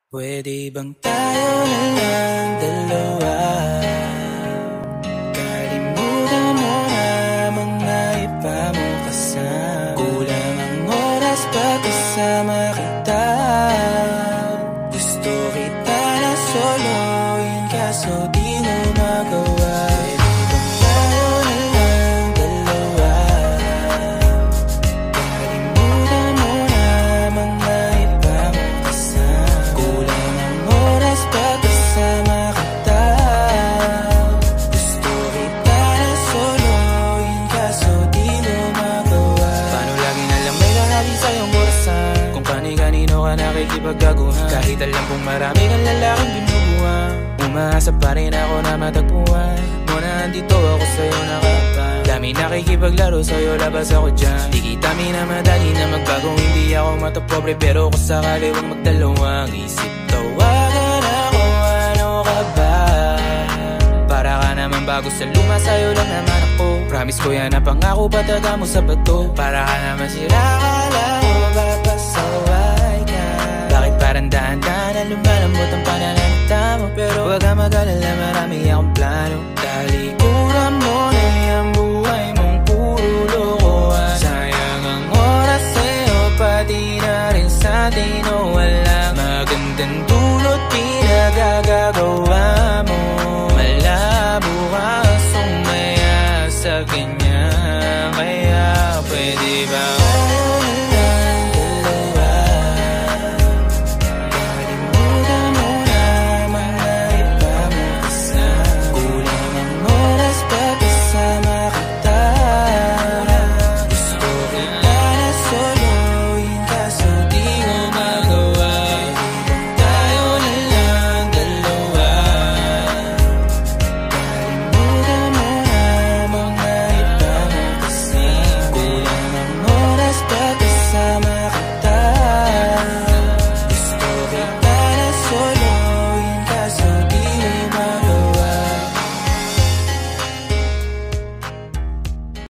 Pwede bang tayo na lang dalawa? Kalimutan mo na mga iba mo kasama. Kulang ang oras pagkasama kita. Gusto kita na soloin kaso di mo magawa. Pwede bang tayo na lang dalawa? Kalimutan mo na mga iba mo kasama. Kulang ang oras pagkasama kita. Gusto kita na soloin kaso di mo magawa. Paano lagi na lang may lalaki sa iyong orasan? Kung kani-kanino ka nakikipagkaguhan. Kahit alam kong marami kang lalaking binubuhan, umaasa pa rin ako na matagpuan mo na andito ako sa'yo nakapag. Dami nakikipaglaro sa'yo, labas ako dyan. Di kita minamadali na magbago. Hindi ako matapobre pero kung sakali huwag magdalawang isip. Tawagan ako, ano ka ba? Para ka naman bago sa luma, sa'yo lang naman ako. Promise ko yan na pangako, pataga mo sa bato. Para ka naman sira, akala ko papasaway ka. Bakit parang dahan-dahan na lumalambot ang pananalita mo? Pero huwag ka mag-alala, marami